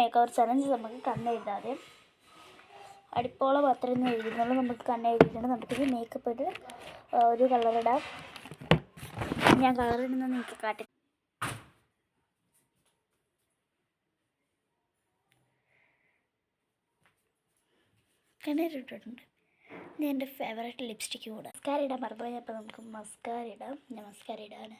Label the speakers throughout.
Speaker 1: Make over challenge. നമുക്ക് കണ്ണെഴുതാതെ അടിപ്പോളം മാത്രമേ എഴുതുന്നുള്ളൂ. നമുക്ക് കണ്ണെഴുതിയിട്ടുണ്ട്. നമുക്ക് മേക്കപ്പ് ഇട്ട് ഒരു കളറിടാം. ഞാൻ കളറിടുന്നത് നിങ്ങൾക്ക് കാട്ടി. കണ്ണെഴുതിയിട്ടുണ്ട്. ഞാൻ എൻ്റെ ഫേവറേറ്റ് ലിപ്സ്റ്റിക്ക് കൂടെ മസ്കാര ഇടാൻ മറന്നുപോയി. അപ്പോൾ നമുക്ക് മസ്കാര ഇടാം. ഞാൻ മസ്കാര ഇടാണ്.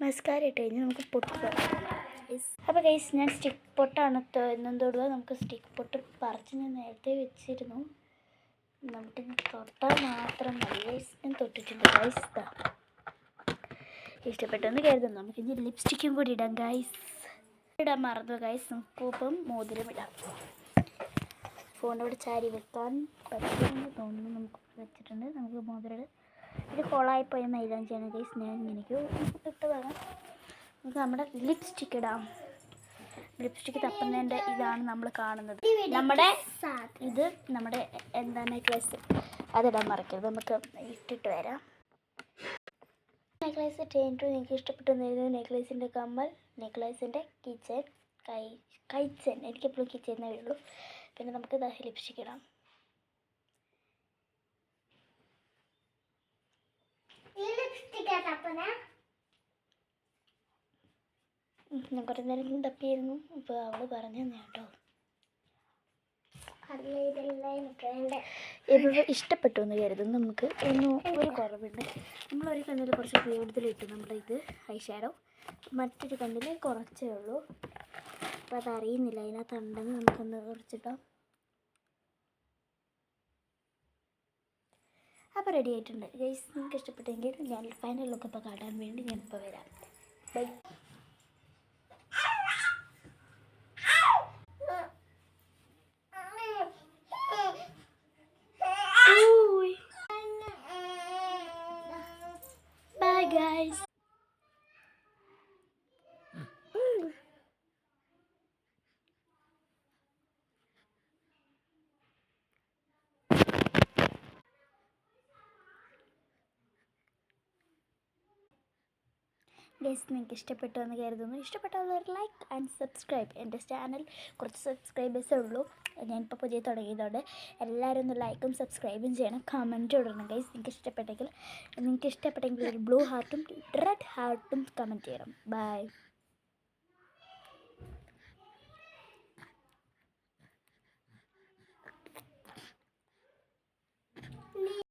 Speaker 1: മസ്കാര ഇട്ട് കഴിഞ്ഞാൽ നമുക്ക് പൊട്ട് തൊടാം. അപ്പോൾ ഗൈസ് ഞാൻ സ്റ്റിക്ക് പൊട്ടാണ് എന്നും തൊടുക. നമുക്ക് സ്റ്റിക്ക് പൊട്ട് പറിച്ച് ഞാൻ നേരത്തെ വെച്ചിരുന്നു. നമുക്ക് തൊട്ടാൽ മാത്രം മതി. ഗൈസ് ഞാൻ തൊട്ടിട്ടുണ്ട്. ഗൈസ് ഇഷ്ടപ്പെട്ടെന്ന് കരുതുന്നു. നമുക്ക് ഇനി ലിപ്സ്റ്റിക്കും കൂടി ഇടാം. ഗൈസ് ഇടാൻ മറന്നു. ഗൈസ് നമുക്ക് ഇപ്പം മോതിരം ഇടാം. ഫോണിവിടെ ചാരി വെക്കാൻ പറ്റുമെന്ന് തോന്നുന്നു. നമുക്ക് വെച്ചിട്ടുണ്ട്. നമുക്ക് മോതിരം ഇത് കോളായിപ്പോയ മൈലാഞ്ചിയാണ് ഗൈസ്. ഞാൻ എനിക്ക് ഇട്ടതാണ്. നമുക്ക് നമ്മുടെ ലിപ്സ്റ്റിക്ക് ഇടാം. ലിപ്സ്റ്റിക്ക് തപ്പുന്നതിൻ്റെ ഇതാണ് നമ്മൾ കാണുന്നത്. നമ്മുടെ ഇത് നമ്മുടെ എന്താ നെക്ലേസ് അതിടാൻ മറക്കരുത്. നമുക്ക് ഇട്ടിട്ട് വരാം. നെക്ലേസ് ഇട്ടിട്ട് നിങ്ങൾക്ക് ഇഷ്ടപ്പെട്ടു. നെക്ലേസിൻ്റെ കമ്മൽ, നെക്ലേസിൻ്റെ കിച്ചൻ, കൈച്ചൻ എനിക്കെപ്പോഴും കിച്ചൻ ഉള്ളൂ. പിന്നെ നമുക്ക് ലിപ്സ്റ്റിക്ക് ഇടാം. ഞാൻ കുറേ നേരം തപ്പിയിരുന്നു. ഇപ്പോൾ അവൾ പറഞ്ഞു തന്നെ കേട്ടോ. ഇപ്പോൾ ഇഷ്ടപ്പെട്ടു എന്ന് കരുതുന്നു. നമുക്ക് ഒരു കുറവുണ്ട്. നമ്മളൊരു കണ്ണിൽ കുറച്ച് കൂടുതലിട്ടു. നമ്മളിത് ഐ ഷാഡോ, മറ്റൊരു കണ്ണിൽ കുറച്ചേ ഉള്ളൂ. അപ്പോൾ അതറിയുന്നില്ല അതിനകത്തുണ്ടെന്ന്. നമുക്കൊന്ന് കുറച്ചിട്ടാം. അപ്പോൾ റെഡി ആയിട്ടുണ്ട് ഗൈസ്. നിങ്ങൾക്ക് ഇഷ്ടപ്പെട്ടെങ്കിൽ ഞാൻ ഫൈനൽ ലുക്ക് ഇപ്പോൾ കാട്ടാൻ വേണ്ടി ഞാനിപ്പോൾ വരാം. ബൈ. Bye guys. ഗൈസ് നിങ്ങൾക്ക് ഇഷ്ടപ്പെട്ടു എന്ന് കരുതുന്നു. ഇഷ്ടപ്പെട്ടവർ ലൈക്ക് ആൻഡ് സബ്സ്ക്രൈബ്. എൻ്റെ ചാനൽ കുറച്ച് സബ്സ്ക്രൈബേഴ്സേ ഉള്ളൂ. ഞാനിപ്പോൾ പുതിയ തുടങ്ങിയതുകൊണ്ട് എല്ലാവരും ഒന്ന് ലൈക്കും സബ്സ്ക്രൈബും ചെയ്യണം. കമൻറ്റ് ഇടണം ഗൈസ്. നിങ്ങൾക്ക് ഇഷ്ടപ്പെട്ടെങ്കിൽ ഒരു ബ്ലൂ ഹാർട്ടും റെഡ് ഹാർട്ടും കമൻറ്റ് ചെയ്യണം. ബൈ.